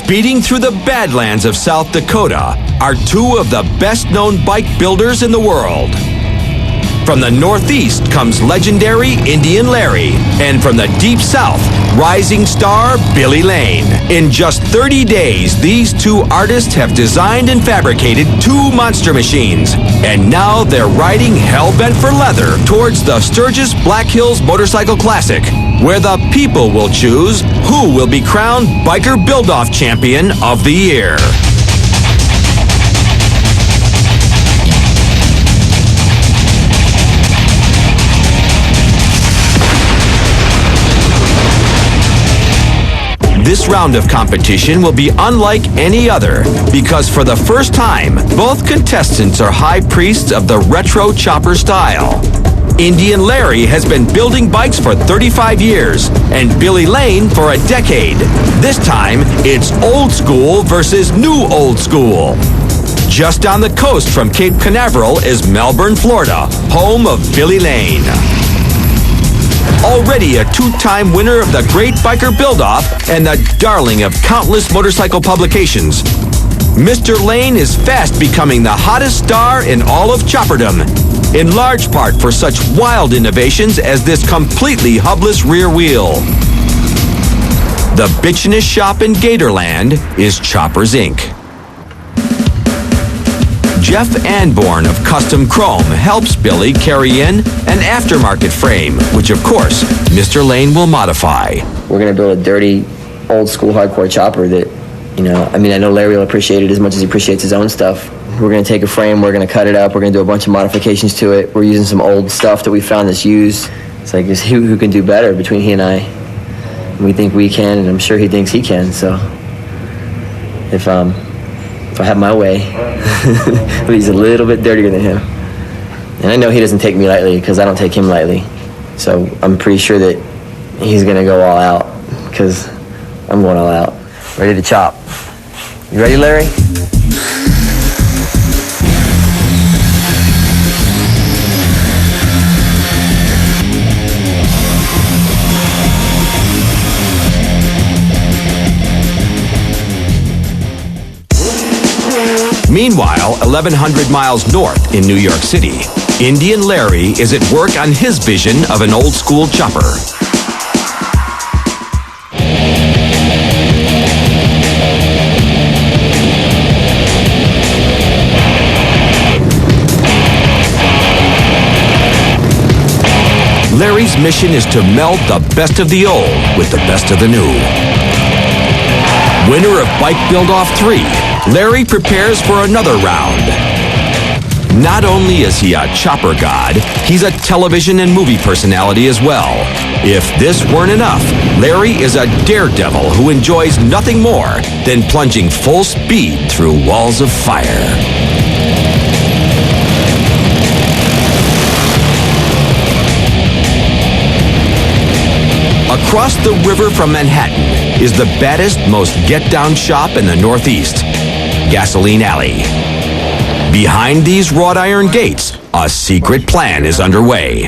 Speeding through the Badlands of South Dakota are two of the best-known bike builders in the world. From the Northeast comes legendary Indian Larry, and from the Deep South, rising star Billy Lane. In just 30 days, these two artists have designed and fabricated two monster machines, and now they're riding hell-bent for leather towards the Sturgis Black Hills Motorcycle Classic, where the people will choose who will be crowned Biker Build-Off Champion of the Year. This round of competition will be unlike any other because for the first time, both contestants are high priests of the retro chopper style. Indian Larry has been building bikes for 35 years and Billy Lane for a decade. This time, it's old school versus new old school. Just down the coast from Cape Canaveral is Melbourne, Florida, home of Billy Lane. Already a two-time winner of the Great Biker Build-Off and the darling of countless motorcycle publications, Mr. Lane is fast becoming the hottest star in all of chopperdom, in large part for such wild innovations as this completely hubless rear wheel. The bitchinest shop in Gatorland is Choppers Inc. Jeff Anborn of Custom Chrome helps Billy carry in an aftermarket frame, which of course, Mr. Lane will modify. We're going to build a dirty, old school hardcore chopper that, I know Larry will appreciate it as much as he appreciates his own stuff. We're going to take a frame, we're going to cut it up, we're going to do a bunch of modifications to it. We're using some old stuff that we found that's used. It's like, just who can do better between he and I? We think we can, and I'm sure he thinks he can, so if I have my way, but he's a little bit dirtier than him. And I know he doesn't take me lightly because I don't take him lightly. So I'm pretty sure that he's going to go all out because I'm going all out. Ready to chop. You ready, Larry? Meanwhile, 1,100 miles north in New York City, Indian Larry is at work on his vision of an old-school chopper. Larry's mission is to meld the best of the old with the best of the new. Winner of Bike Build-Off 3, Larry prepares for another round. Not only is he a chopper god, he's a television and movie personality as well. If this weren't enough, Larry is a daredevil who enjoys nothing more than plunging full speed through walls of fire. Across the river from Manhattan is the baddest, most get-down shop in the Northeast, Gasoline Alley. Behind these wrought iron gates, a secret plan is underway.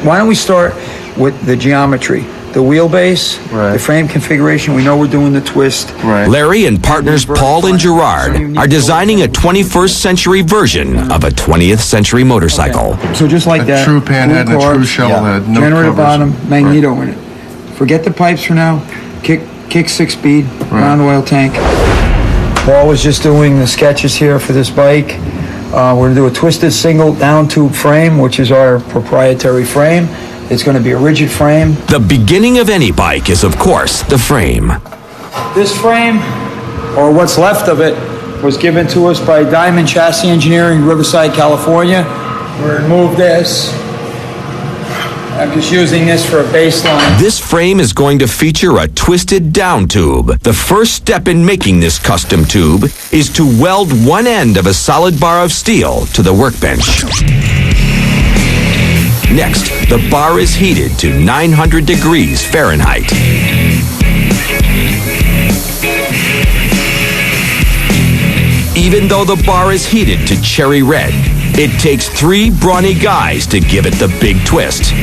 Why don't we start with the geometry, the wheelbase, the frame configuration. We know we're doing the twist. Larry and partners Paul and Gerard are designing a 21st century version of a 20th century motorcycle. So just like that. True panhead and a true shovel head. No generator covers. bottom, magneto in it. Forget the pipes for now. Kick 6-speed, round oil tank. Paul was just doing the sketches here for this bike. We're going to do a twisted single down tube frame, which is our proprietary frame. It's going to be a rigid frame. The beginning of any bike is, of course, the frame. This frame, or what's left of it, was given to us by Diamond Chassis Engineering, Riverside, California. We're going to move this. I'm just using this for a baseline. This frame is going to feature a twisted down tube. The first step in making this custom tube is to weld one end of a solid bar of steel to the workbench. Next, the bar is heated to 900 degrees Fahrenheit. Even though the bar is heated to cherry red, it takes 3 brawny guys to give it the big twist.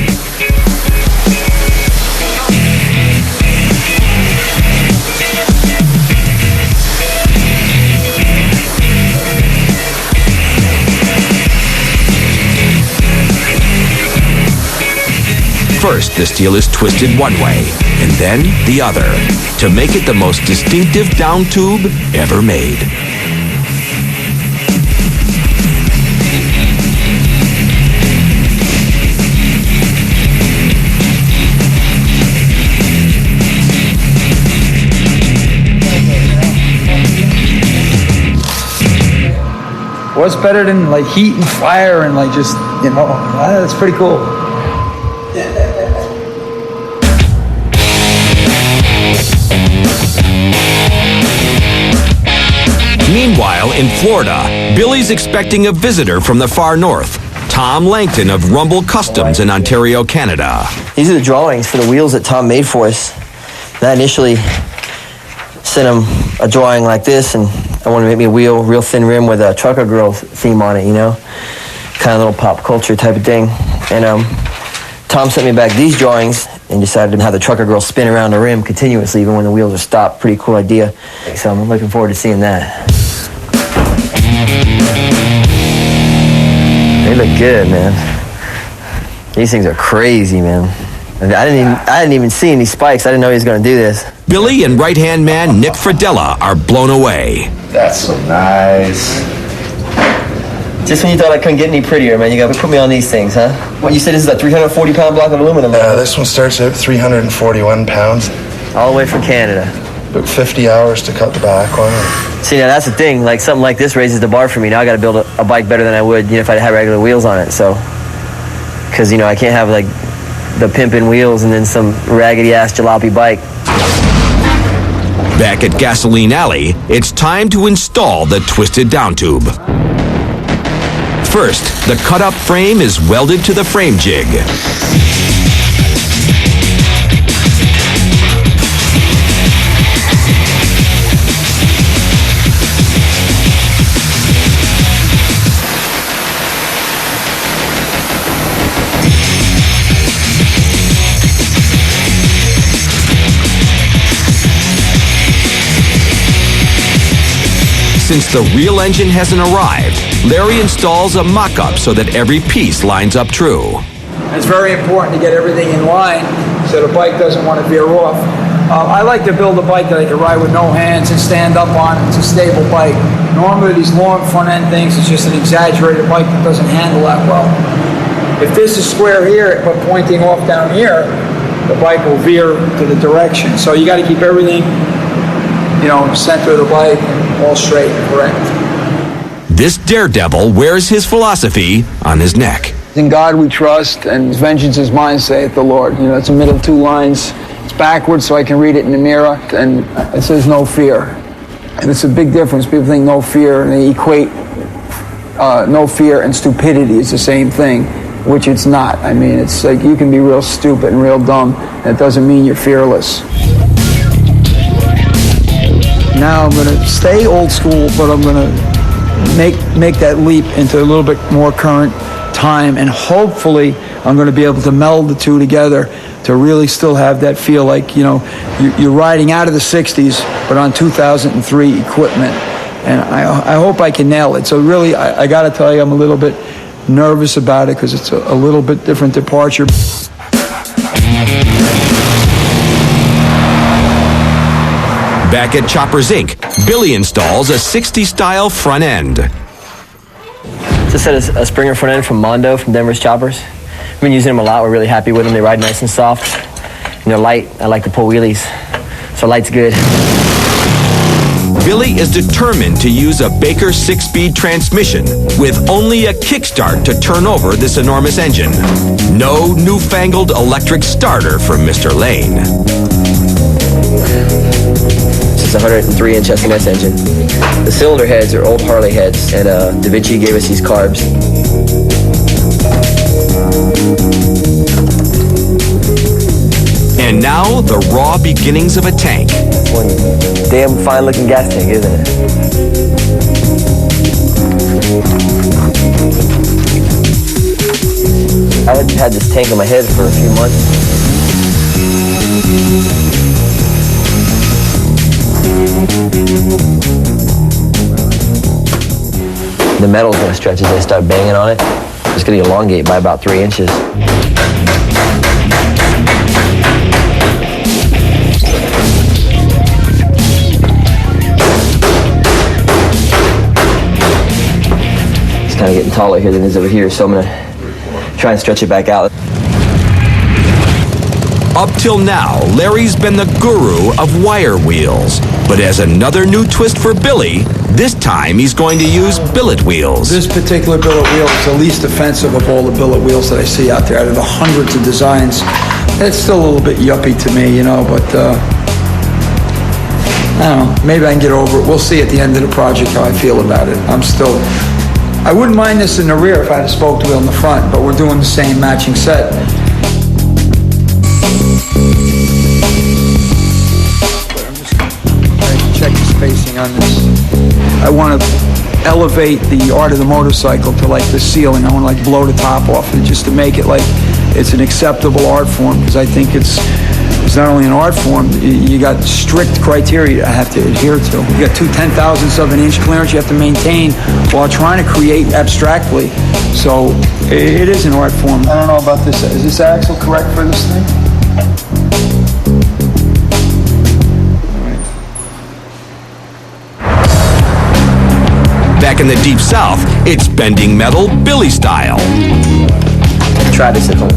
First, the steel is twisted one way, and then the other, to make it the most distinctive down tube ever made. What's better than like heat and fire and like just, you know, that's pretty cool. Meanwhile, in Florida, Billy's expecting a visitor from the far north, Tom Langton of Rumble Customs in Ontario, Canada. These are the drawings for the wheels that Tom made for us. And I initially sent him a drawing like this, and I wanted to make me a wheel, real thin rim with a Trucker Girl theme on it, you know? Kind of little pop culture type of thing. And Tom sent me back these drawings and decided to have the Trucker Girl spin around the rim continuously even when the wheels are stopped. Pretty cool idea. So I'm looking forward to seeing that. They look good, man. These things are crazy, man. I didn't even see any spikes. I didn't know he was going to do this. Billy and right-hand man Nick Fradella are blown away. That's so nice. Just when you thought I couldn't get any prettier, man, you got to put me on these things, huh? What, you said this is a 340-pound block of aluminum? This one starts at 341 pounds. All the way from Canada. About 50 hours to cut the back one. See, now that's the thing. Like, something like this raises the bar for me. Now I got to build a bike better than I would, if I had regular wheels on it. So, because, I can't have, like, the pimpin' wheels and then some raggedy-ass jalopy bike. Back at Gasoline Alley, it's time to install the twisted down tube. First, the cut-up frame is welded to the frame jig. Since the real engine hasn't arrived, Larry installs a mock-up so that every piece lines up true. It's very important to get everything in line so the bike doesn't want to veer off. I like to build a bike that I can ride with no hands and stand up on. It's a stable bike. Normally these long front end things, it's just an exaggerated bike that doesn't handle that well. If this is square here but pointing off down here, the bike will veer to the direction. So you got to keep everything, center of the bike, all straight and correct. This daredevil wears his philosophy on his neck. In God we trust, and vengeance is mine, saith the Lord. It's a middle two lines. It's backwards so I can read it in the mirror, and it says no fear. And it's a big difference. People think no fear, and they equate no fear and stupidity is the same thing, which it's not. I mean, it's like you can be real stupid and real dumb, and it doesn't mean you're fearless. Now I'm going to stay old school, but I'm going to make that leap into a little bit more current time, and hopefully I'm going to be able to meld the two together to really still have that feel like, you're riding out of the 60s, but on 2003 equipment. And I hope I can nail it. So really, I got to tell you, I'm a little bit nervous about it because it's a little bit different departure. Back at Choppers Inc., Billy installs a 60s style front end. Just had a Springer front end from Mondo from Denver's Choppers. I've been using them a lot. We're really happy with them. They ride nice and soft. And they're light. I like to pull wheelies. So light's good. Billy is determined to use a Baker 6-speed transmission with only a kickstart to turn over this enormous engine. No newfangled electric starter for Mr. Lane. This is a 103-inch S&S engine. The cylinder heads are old Harley heads, and Da Vinci gave us these carbs. And now, the raw beginnings of a tank. One damn fine-looking gas tank, isn't it? I had this tank on my head for a few months. The metal's going to stretch as I start banging on it. It's going to elongate by about 3 inches. taller here than it is over here, so I'm gonna try and stretch it back out. Up till now, Larry's been the guru of wire wheels. But as another new twist for Billy, this time he's going to use billet wheels. This particular billet wheel is the least offensive of all the billet wheels that I see out there. Out of the hundreds of designs, it's still a little bit yuppie to me, you know, but I don't know, maybe I can get over it. We'll see at the end of the project how I feel about it. I wouldn't mind this in the rear if I had a spoked wheel in the front, but we're doing the same matching set. Check the spacing on this. I want to elevate the art of the motorcycle to like the ceiling. I want to like blow the top off it just to make it like it's an acceptable art form, because I think it's not only an art form, you got strict criteria I have to adhere to. You got 2 10,000ths of an inch clearance you have to maintain while trying to create abstractly. So it is an art form. I don't know about this. Is this axle correct for this thing? Back in the Deep South, it's bending metal Billy style. Try this at home.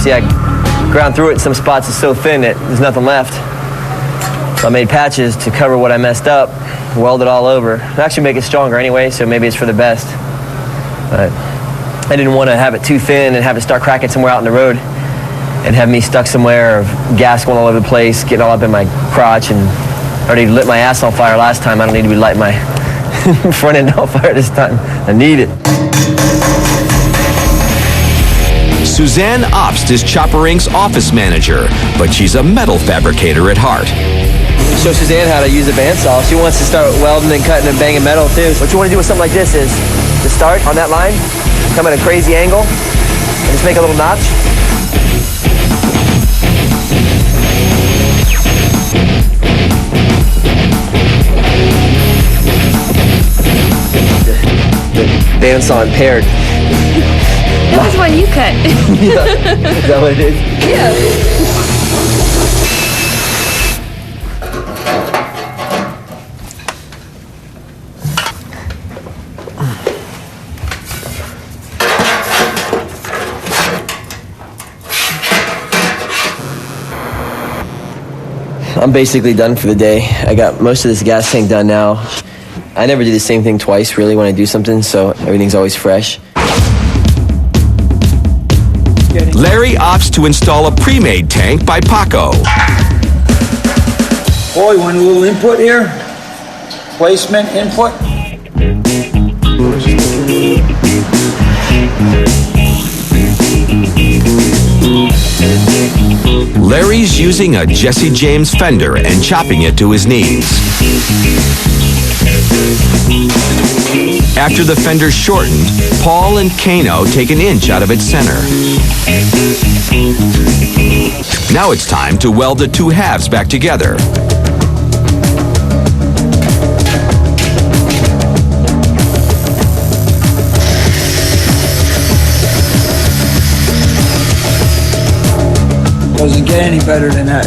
See, I ground through it in some spots. It's so thin that there's nothing left. So I made patches to cover what I messed up, weld it all over. It'll actually make it stronger anyway, so maybe it's for the best. But I didn't want to have it too thin and have it start cracking somewhere out in the road and have me stuck somewhere, or gas going all over the place, getting all up in my crotch, and I already lit my ass on fire last time. I don't need to be lighting my front end on fire this time. I need it. Suzanne Obst is Chopper Inc.'s office manager, but she's a metal fabricator at heart. Show Suzanne how to use a bandsaw. She wants to start welding and cutting and banging metal too. What you want to do with something like this is to start on that line, come at a crazy angle, and just make a little notch. The bandsaw impaired. That was one you cut. Yeah. Is that what it is? Yeah. I'm basically done for the day. I got most of this gas tank done now. I never do the same thing twice, really, when I do something, so everything's always fresh. Larry opts to install a pre-made tank by Paco. Oh, you want a little input here? Placement, input? Larry's using a Jesse James fender and chopping it to his knees. After the fender's shortened, Paul and Kano take an inch out of its center. Now it's time to weld the two halves back together. Doesn't get any better than that.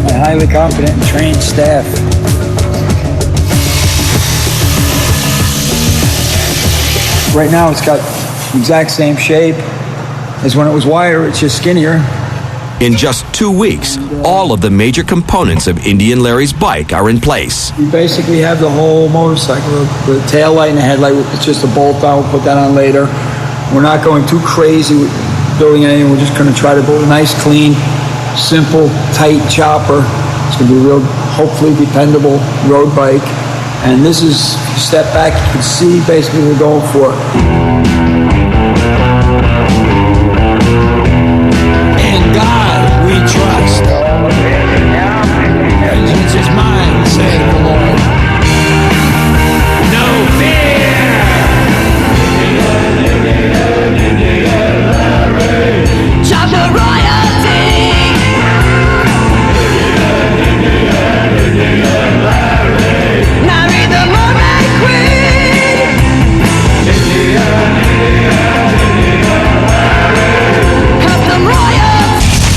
A highly competent and trained staff. Right now it's got the exact same shape as when it was wire, it's just skinnier. In just 2 weeks, all of the major components of Indian Larry's bike are in place. We basically have the whole motorcycle, the tail light and the headlight, it's just a bolt on, we'll put that on later. We're not going too crazy with building anything, we're just gonna try to build a nice, clean, simple, tight chopper. It's gonna be a real, hopefully dependable road bike. And this is, step back, you can see basically what we're going for. In God we trust. Vengeance is mine, save the Lord. No fear! Chopper royalty. Marry the mermaid queen. Custom royalty.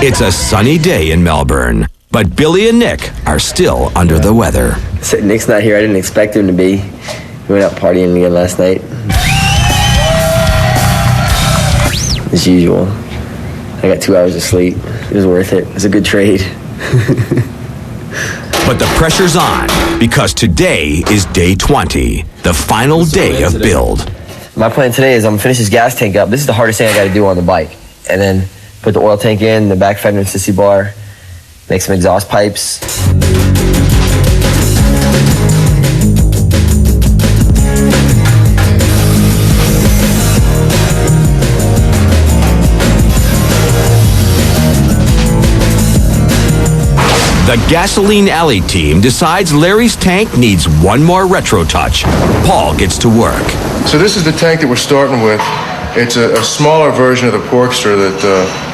It's a sunny day in Melbourne, but Billy and Nick are still under the weather. So Nick's not here. I didn't expect him to be. We went out partying again last night. As usual. I got 2 hours of sleep. It was worth it. It was a good trade. But the pressure's on because today is day 20, the final day of build. My plan today is I'm gonna finish this gas tank up. This is the hardest thing I gotta do on the bike. And then put the oil tank in, the back fender and sissy bar, make some exhaust pipes. The Gasoline Alley team decides Larry's tank needs one more retro touch. Paul gets to work. So this is the tank that we're starting with. It's a smaller version of the Porkster that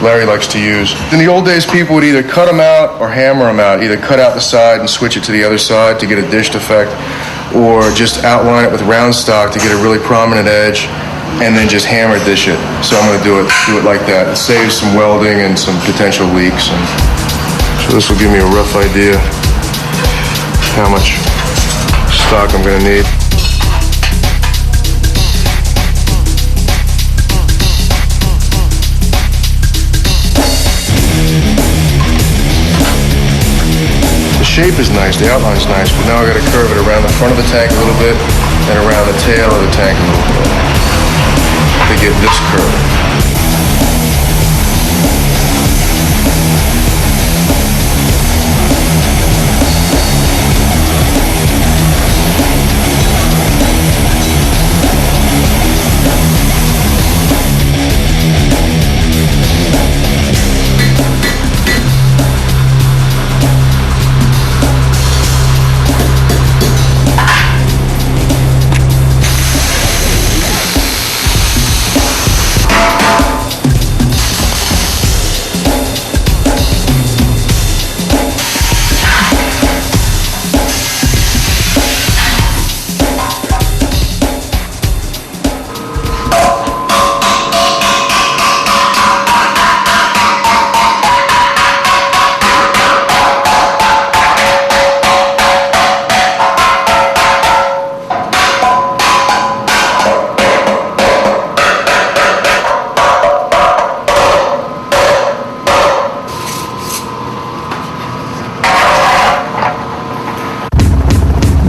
Larry likes to use. In the old days, people would either cut them out or hammer them out. Either cut out the side and switch it to the other side to get a dished effect, or just outline it with round stock to get a really prominent edge, and then just hammer dish it. So I'm going to do it like that. It saves some welding and some potential leaks. So this will give me a rough idea how much stock I'm going to need. The shape is nice, the outline's nice, but now I got to curve it around the front of the tank a little bit and around the tail of the tank a little bit to get this curve.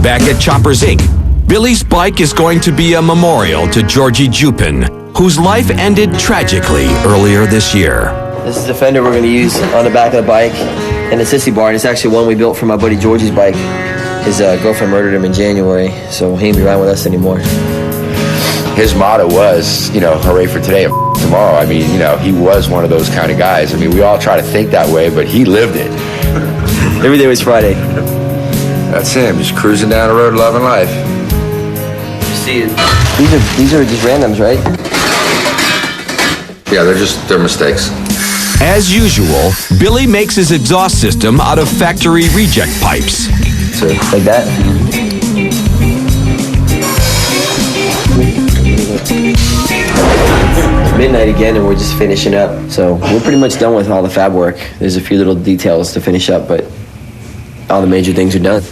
Back at Choppers Inc., Billy's bike is going to be a memorial to Georgie Jupin, whose life ended tragically earlier this year. This is the fender we're going to use on the back of the bike and the sissy bar, and it's actually one we built for my buddy Georgie's bike. His girlfriend murdered him in January, so he ain't be riding with us anymore. His motto was, hooray for today and tomorrow. I mean, he was one of those kind of guys. I mean, we all try to think that way, but he lived it. Every day was Friday. That's him, just cruising down the road, loving life. You see it. These are just randoms, right? Yeah, they're mistakes. As usual, Billy makes his exhaust system out of factory reject pipes. So, like that. Midnight again, and we're just finishing up. So we're pretty much done with all the fab work. There's a few little details to finish up, but all the major things are done.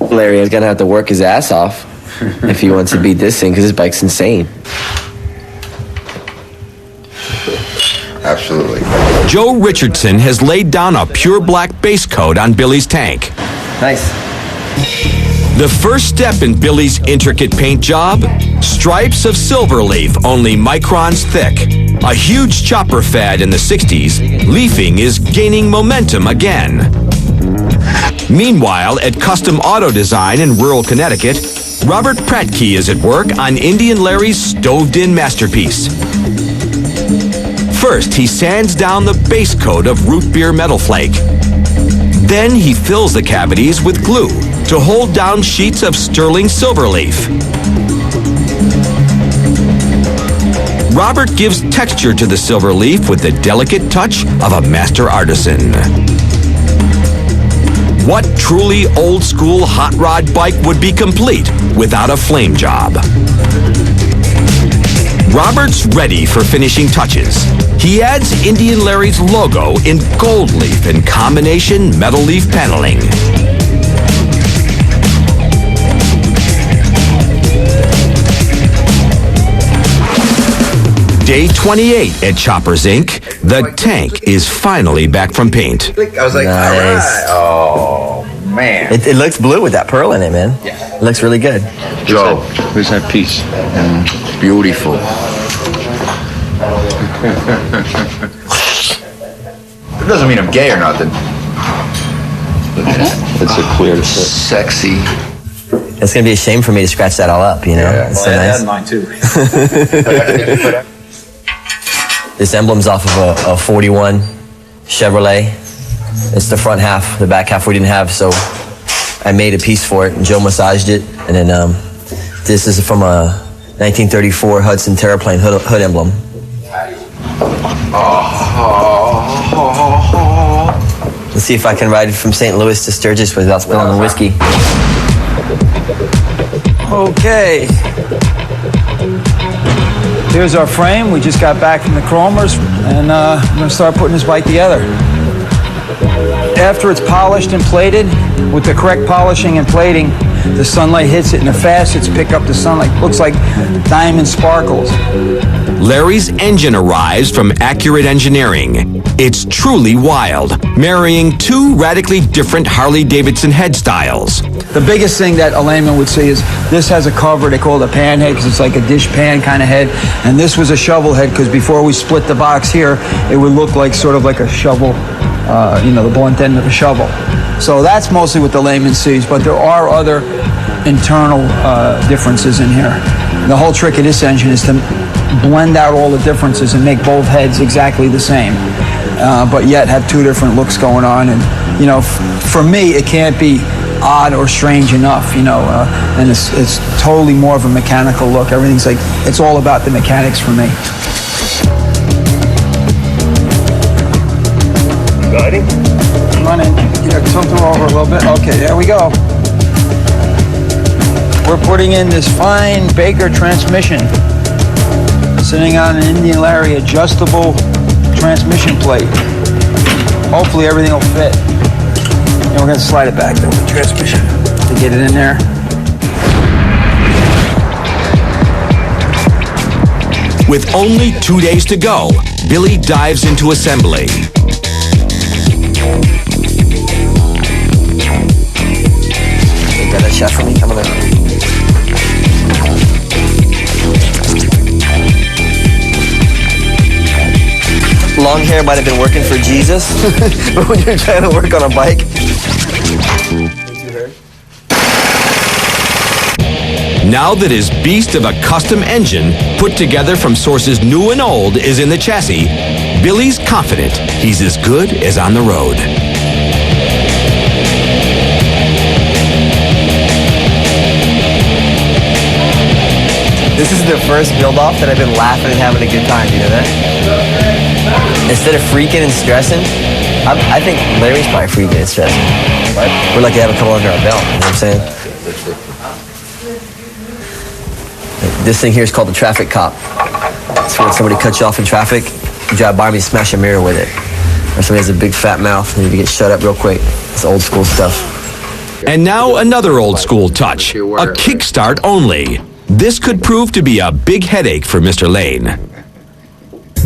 Larry is gonna have to work his ass off if he wants to beat this thing, because his bike's insane. Absolutely. Joe Richardson has laid down a pure black base coat on Billy's tank. Nice. The first step in Billy's intricate paint job? Stripes of silver leaf, only microns thick. A huge chopper fad in the 60s, leafing is gaining momentum again. Meanwhile, at Custom Auto Design in rural Connecticut, Robert Pratke is at work on Indian Larry's stoved-in masterpiece. First, he sands down the base coat of root beer metal flake. Then he fills the cavities with glue to hold down sheets of sterling silver leaf. Robert gives texture to the silver leaf with the delicate touch of a master artisan. What truly old-school hot rod bike would be complete without a flame job? Robert's ready for finishing touches. He adds Indian Larry's logo in gold leaf and combination metal leaf paneling. Day 28 at Choppers Inc. The tank is finally back from paint. I was like, Nice. all right. Oh, man. It looks blue with that pearl in it, man. Yeah. It looks really good. Joe, Where's that piece? beautiful. It doesn't mean I'm gay or nothing. It's a clear Sexy. It's gonna be a shame for me to scratch that all up, you know? Yeah. It's so nice. mine too. This emblem's off of a 41 Chevrolet. It's the front half. The back half we didn't have, so I made a piece for it, and Joe massaged it. And then this is from a 1934 Hudson Terraplane hood emblem. Let's see if I can ride it from St. Louis to Sturgis without spilling the whiskey. Okay. Here's our frame. We just got back from the chromers, and we're gonna start putting this bike together. After it's polished and plated, with the correct polishing and plating, the sunlight hits it, and the facets pick up the sunlight. Looks like diamond sparkles. Larry's engine arrives from Accurate Engineering. It's truly wild, marrying two radically different Harley-Davidson head styles. The biggest thing that a layman would see is this has a cover. They call it a pan head because it's like a dish pan kind of head. And this was a shovel head because before we split the box here, it would look like sort of like a shovel, the blunt end of a shovel. So that's mostly what the layman sees, but there are other internal differences in here. The whole trick of this engine is to blend out all the differences and make both heads exactly the same, but yet have two different looks going on. And, for me, it can't be odd or strange enough, and it's totally more of a mechanical look. Everything's like, it's all about the mechanics for me. Guiding? Run in, tilt her over a little bit. Okay, there we go. We're putting in this fine Baker transmission, sitting on an Indian Larry adjustable transmission plate. Hopefully everything will fit. And we're gonna slide it back though, the transmission, to get it in there. With only 2 days to go, Billy dives into assembly. You got that shot for me? Come on there. Long hair might have been working for Jesus, but when you're trying to work on a bike. Now that his beast of a custom engine, put together from sources new and old, is in the chassis, Billy's confident he's as good as on the road. This is the first build-off that I've been laughing and having a good time, you know that? Instead of freaking and stressing, I think Larry's probably freaking and stressing. We're lucky to have a couple under our belt, you know what I'm saying? This thing here is called the traffic cop. It's when somebody cuts you off in traffic, you drive by me and smash a mirror with it. Or somebody has a big fat mouth and you get shut up real quick. It's old school stuff. And now another old school touch, a kickstart only. This could prove to be a big headache for Mr. Lane.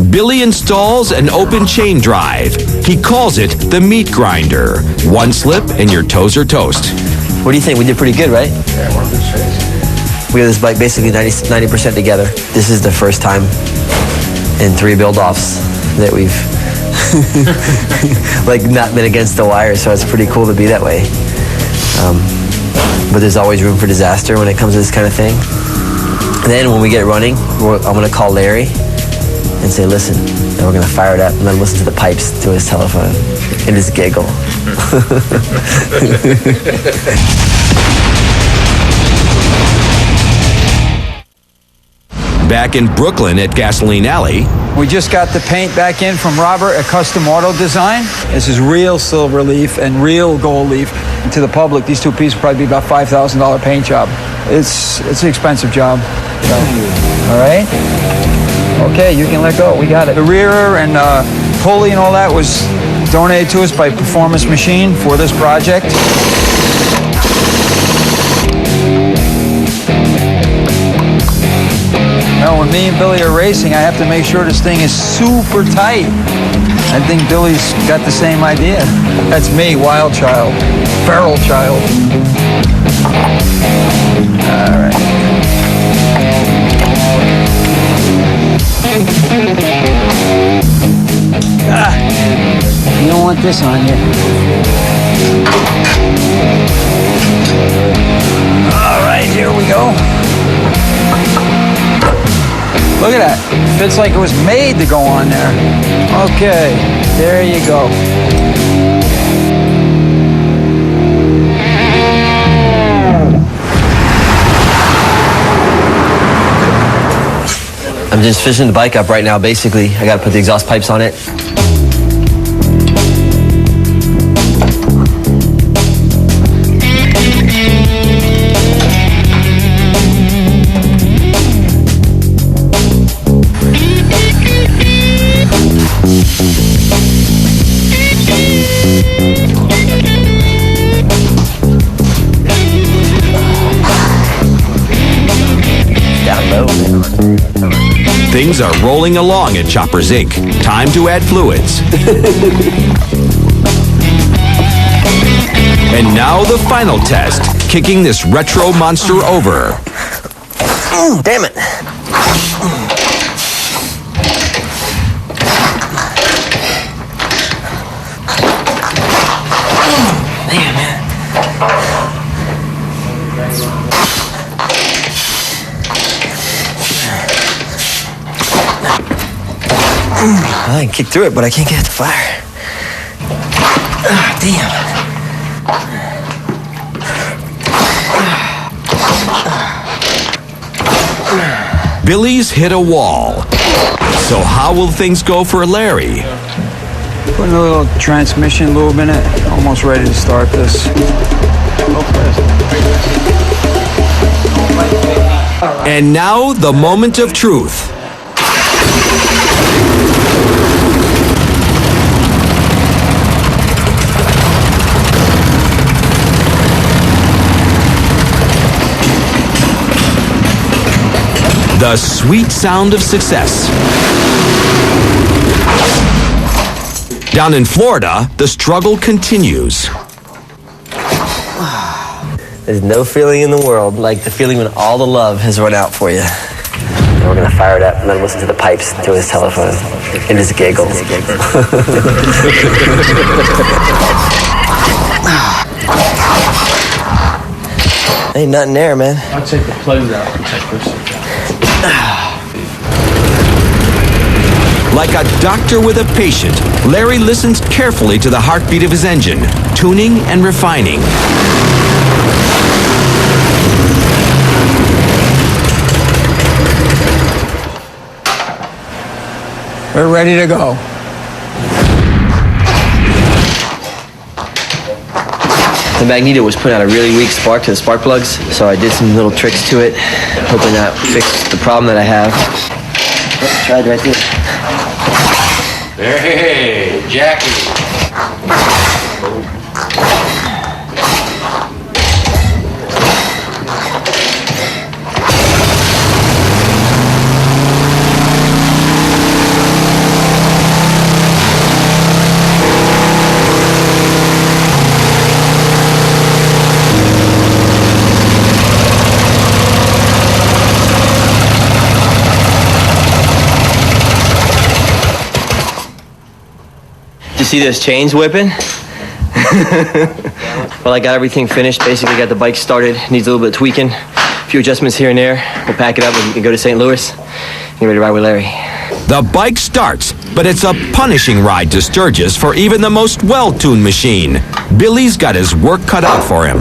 Billy installs an open chain drive. He calls it the meat grinder. One slip and your toes are toast. What do you think? We did pretty good, right? Yeah, we're in good shape. We have this bike basically 90% together. This is the first time in 3 build-offs that we've not been against the wire, so it's pretty cool to be that way. But there's always room for disaster when it comes to this kind of thing. And then when we get running, I'm gonna call Larry and say, listen, and we're gonna fire it up and let him listen to the pipes to his telephone and just giggle. Back in Brooklyn at Gasoline Alley, We just got the paint back in from Robert at Custom Auto Design. This is real silver leaf and real gold leaf. And to the public, these two pieces will probably be about $5,000 paint job. It's an expensive job. So, all right? Okay, you can let go. We got it. The rear and pulley and all that was donated to us by Performance Machine for this project. Now, when me and Billy are racing, I have to make sure this thing is super tight. I think Billy's got the same idea. That's me, wild child, feral child. All right. You don't want this on you. All right, here we go. Look at that. Fits like it was made to go on there. Okay, there you go. I'm just fishing the bike up right now, basically. I gotta put the exhaust pipes on it. Down low. Things are rolling along at Choppers Inc. Time to add fluids. And now the final test, kicking this retro monster over. Damn it. I can kick through it, but I can't get it to fire. Ah, damn. Billy's hit a wall. So how will things go for Larry? Putting a little transmission lube in it. Almost ready to start this. And now the moment of truth. The sweet sound of success. Down in Florida, the struggle continues. There's no feeling in the world like the feeling when all the love has run out for you. And we're gonna fire it up and then listen to the pipes through his telephone and just giggle. Ain't nothing there, man. I'll take the plugs out and check this. Like a doctor with a patient, Larry listens carefully to the heartbeat of his engine, tuning and refining. We're ready to go. The magneto was putting out a really weak spark to the spark plugs, so I did some little tricks to it, hoping that fixed the problem that I have. Oh, tried right there. Hey, Jackie. You see those chains whipping? Well, I got everything finished. Basically got the bike started. Needs a little bit of tweaking. A few adjustments here and there. We'll pack it up and go to St. Louis. Get ready to ride with Larry. The bike starts, but it's a punishing ride to Sturgis for even the most well-tuned machine. Billy's got his work cut out for him.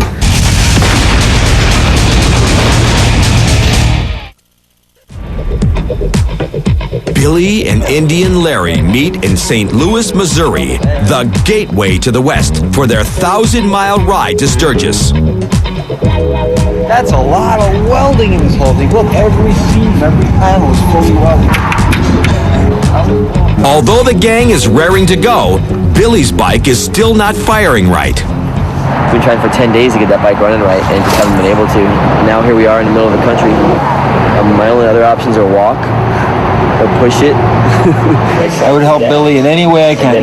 Billy and Indian Larry meet in St. Louis, Missouri, the gateway to the West for their 1,000-mile ride to Sturgis. That's a lot of welding in this whole thing. Look, every seam, every panel is fully welded. Although the gang is raring to go, Billy's bike is still not firing right. We've been trying for 10 days to get that bike running right and just haven't been able to. And now here we are in the middle of the country. My only other options are walk or push it. I would help Billy in any way I can.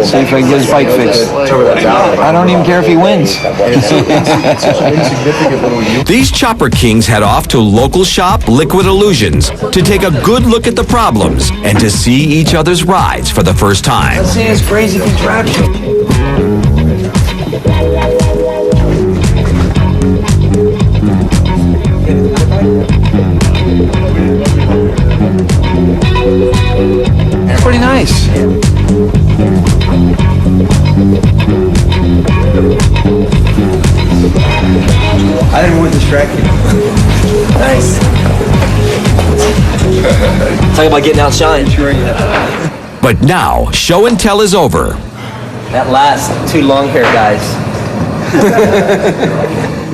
See if I can get his bike fixed. I don't even care if he wins. These Chopper Kings head off to local shop Liquid Illusions to take a good look at the problems and to see each other's rides for the first time. See this crazy contraption. Pretty nice. I didn't want to distract you. Nice. Talk about getting outshined. But now, show and tell is over. That last two long hair guys.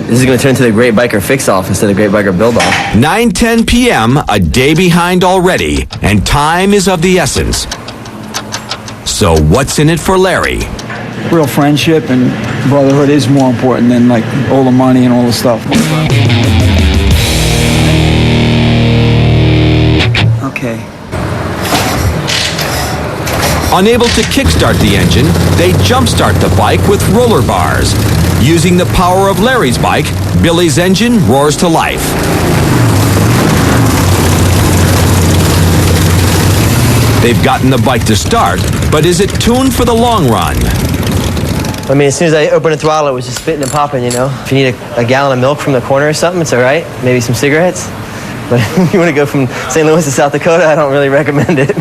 This is going to turn into the Great Biker Fix-Off instead of Great Biker Build-Off. 9:10 p.m., a day behind already, and time is of the essence. So what's in it for Larry? Real friendship and brotherhood is more important than like all the money and all the stuff. Okay. Unable to kickstart the engine, they jumpstart the bike with roller bars. Using the power of Larry's bike, Billy's engine roars to life. They've gotten the bike to start, but is it tuned for the long run? I mean, as soon as I opened the throttle, it was just spitting and popping, you know? If you need a gallon of milk from the corner or something, it's all right. Maybe some cigarettes. But if you want to go from St. Louis to South Dakota, I don't really recommend it.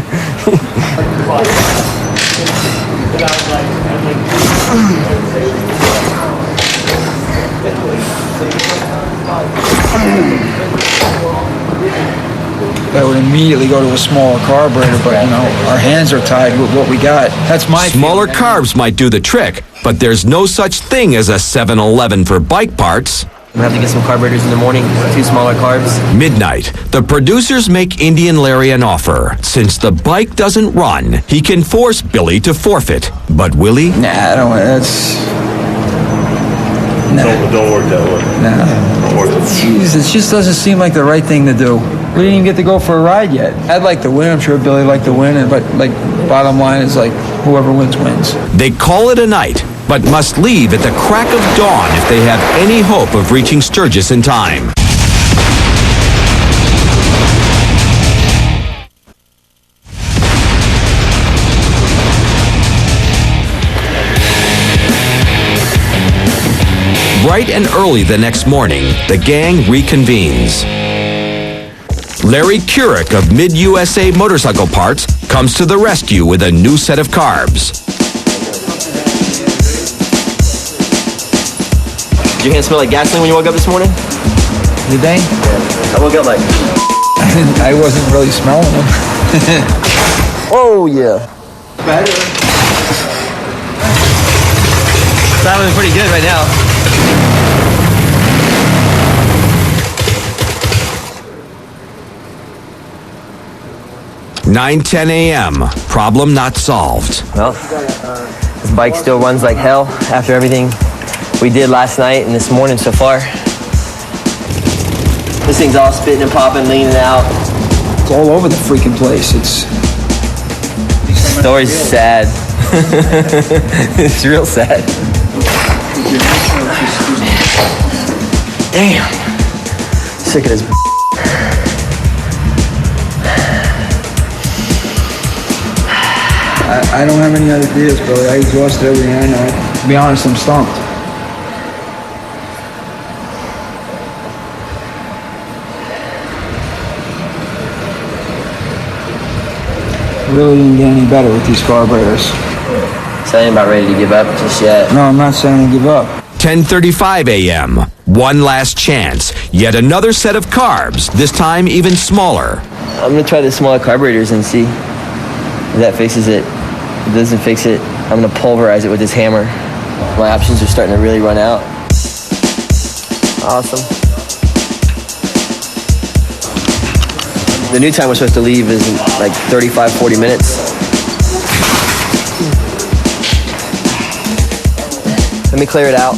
I would immediately go to a smaller carburetor, but you know, our hands are tied with what we got. That's my Smaller feeling. carbs might do the trick, but there's no such thing as a 7-Eleven for bike parts. I'm going to have to get some carburetors in the morning, 2 smaller carbs. Midnight, the producers make Indian Larry an offer. Since the bike doesn't run, he can force Billy to forfeit. But will he? Nah, I don't. That's. Don't work that way. Nah. Don't work that way. Jeez, it just doesn't seem like the right thing to do. We didn't even get to go for a ride yet. I'd like to win. I'm sure Billy liked to win, but like, bottom line is like, whoever wins wins. They call it a night, but must leave at the crack of dawn if they have any hope of reaching Sturgis in time. Bright and early the next morning, the gang reconvenes. Larry Keurig of Mid-USA Motorcycle Parts comes to the rescue with a new set of carbs. Did your hands smell like gasoline when you woke up this morning? Did they? I woke up like... I wasn't really smelling them. Oh, yeah. Traveling pretty good right now. (9:10 a.m.) Problem not solved. Well, this bike still runs like hell after everything we did last night and this morning so far. This thing's all spitting and popping, leaning out. It's all over the freaking place. It's. Story's sad. It's real sad. Damn. Sick of this. I don't have any other ideas, Billy. I exhausted everything I know. To be honest, I'm stumped. Really didn't get any better with these carburetors. So I ain't about ready to give up just yet. No, I'm not saying to give up. 10:35 a.m. One last chance. Yet another set of carbs, this time even smaller. I'm gonna try the smaller carburetors and see if that fixes it. If it doesn't fix it, I'm gonna pulverize it with this hammer. My options are starting to really run out. Awesome. The new time we're supposed to leave is like 35, 40 minutes. Let me clear it out.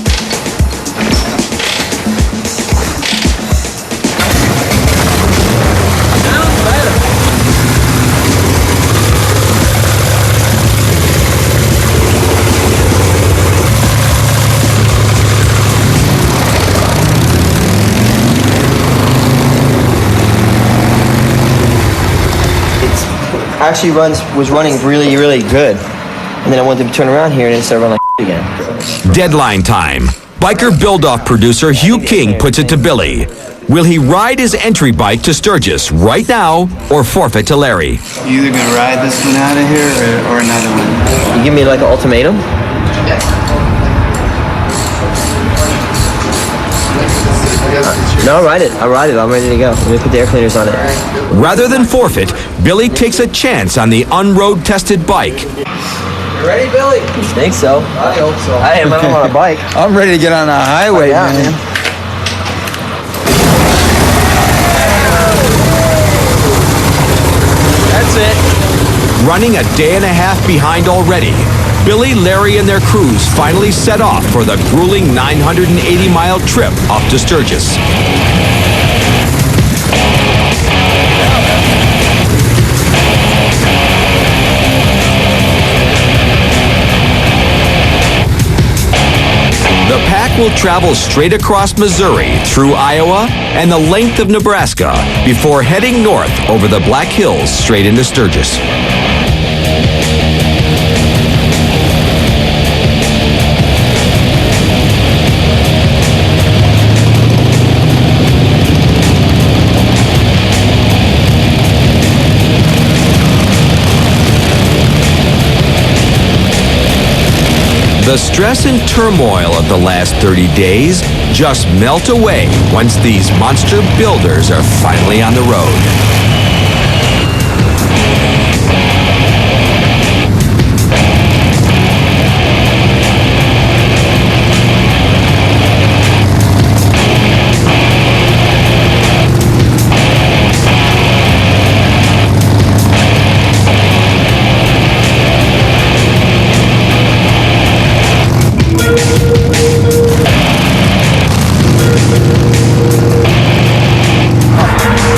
Actually was running really, really good. And then I wanted to turn around here and it started running like again. Deadline time. Biker build-off producer Hugh King puts it to Billy. Will he ride his entry bike to Sturgis right now or forfeit to Larry? You either gonna ride this one out of here or another one? You give me like an ultimatum? No, I'll ride it. I'll ride it. I'm ready to go. Let me put the air cleaners on it. Rather than forfeit, Billy takes a chance on the unroad-tested bike. You ready, Billy? I think so. I hope so. I am. I'm on a bike. I'm ready to get on the highway, Yeah, man. That's it. Running a day and a half behind already, Billy, Larry, and their crews finally set off for the grueling 980-mile trip up to Sturgis. The pack will travel straight across Missouri, through Iowa, and the length of Nebraska before heading north over the Black Hills straight into Sturgis. The stress and turmoil of the last 30 days just melt away once these monster builders are finally on the road.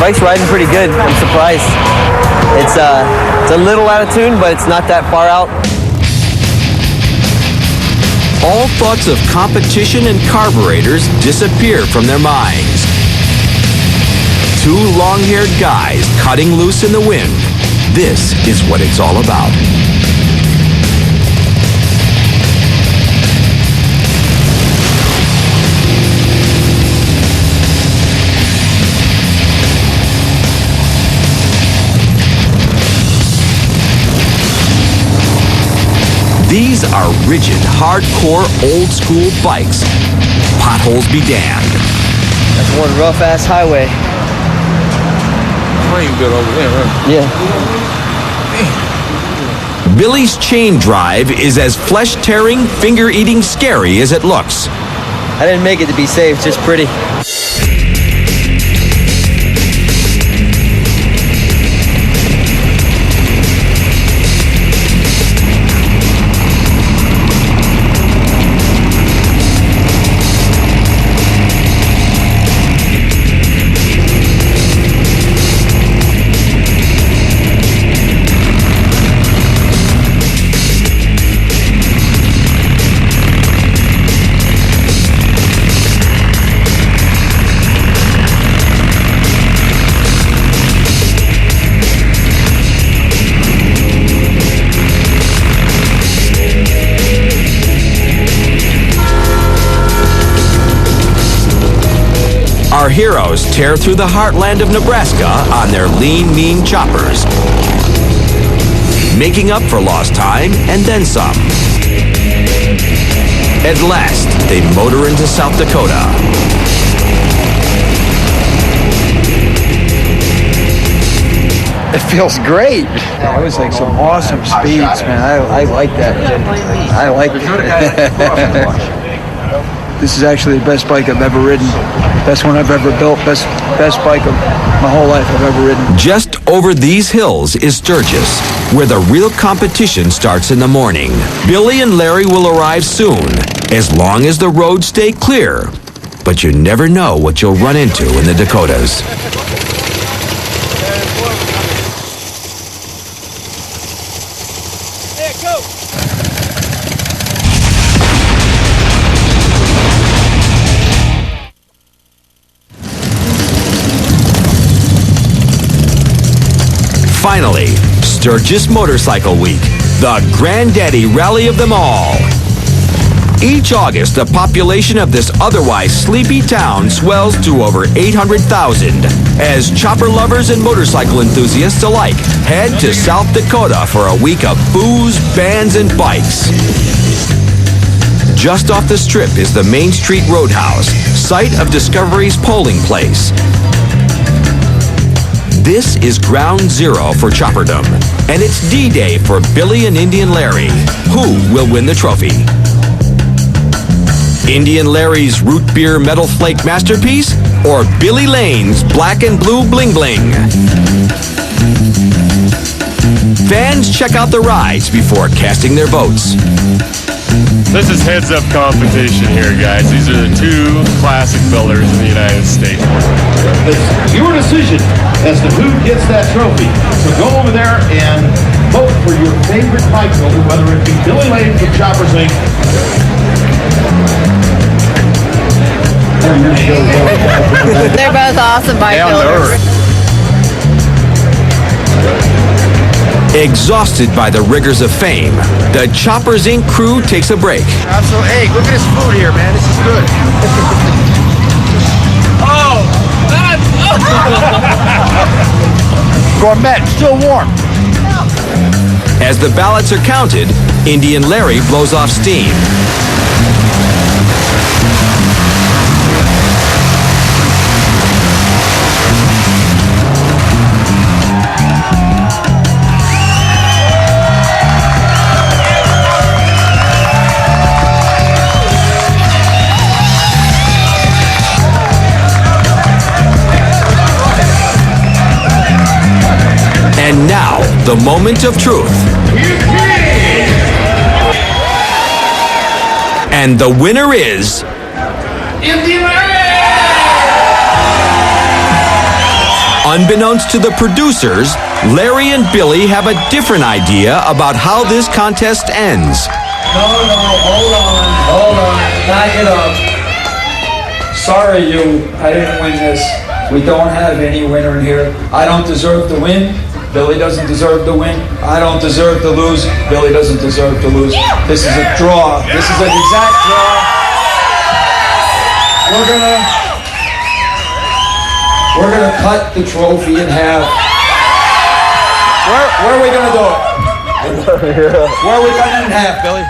Bike's riding pretty good. I'm surprised. It's a little out of tune, but it's not that far out. All thoughts of competition and carburetors disappear from their minds. Two long-haired guys cutting loose in the wind. This is what it's all about. These are rigid, hardcore, old-school bikes. Potholes be damned. That's one rough-ass highway. Plane good over there, huh? Yeah. Billy's chain drive is as flesh-tearing, finger-eating scary as it looks. I didn't make it to be safe, just pretty. Our heroes tear through the heartland of Nebraska on their lean, mean choppers, making up for lost time and then some. At last, they motor into South Dakota. It feels great. That was like some awesome speeds, man. I like that. I like it. This is actually the best bike I've ever ridden. Best one I've ever built. Best bike of my whole life I've ever ridden. Just over these hills is Sturgis, where the real competition starts in the morning. Billy and Larry will arrive soon, as long as the roads stay clear. But you never know what you'll run into in the Dakotas. Finally, Sturgis Motorcycle Week, the granddaddy rally of them all. Each August, the population of this otherwise sleepy town swells to over 800,000 as chopper lovers and motorcycle enthusiasts alike head to South Dakota for a week of booze, bands, and bikes. Just off the strip is the Main Street Roadhouse, site of Discovery's polling place. This is ground zero for Chopperdom, and it's D-Day for Billy and Indian Larry. Who will win the trophy? Indian Larry's root beer metal flake masterpiece, or Billy Lane's black and blue bling bling? Fans check out the rides before casting their votes. This is heads-up competition here, guys. These are the two classic builders in the United States. It's your decision as to who gets that trophy. So go over there and vote for your favorite bike builder, whether it be Billy Lane from Choppers Inc. They're both awesome bike builders. Exhausted by the rigors of fame, the Choppers Inc. crew takes a break. Absolutely. Hey, look at this food here, man. This is good. Gourmet, still warm. As the ballots are counted, Indian Larry blows off steam. And now, the moment of truth. And the winner is... Indian Larry! Unbeknownst to the producers, Larry and Billy have a different idea about how this contest ends. Hold on, back it up. Sorry, I didn't win this. We don't have any winner in here. I don't deserve to win. Billy doesn't deserve to win. I don't deserve to lose. Billy doesn't deserve to lose. This is a draw. This is an exact draw. We're gonna cut the trophy in half. Where are we gonna do it? Where are we cutting it in half, Billy?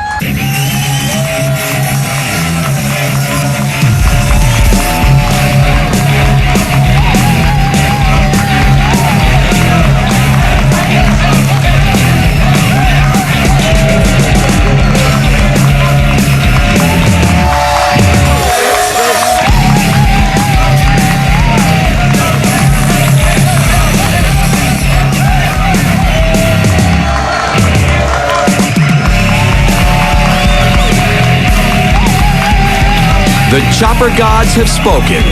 The Chopper gods have spoken.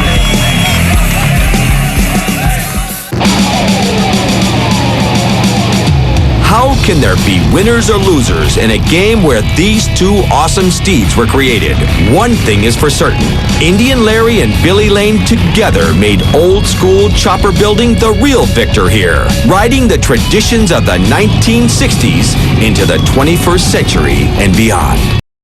How can there be winners or losers in a game where these two awesome steeds were created? One thing is for certain. Indian Larry and Billy Lane together made old school chopper building the real victor here, riding the traditions of the 1960s into the 21st century and beyond.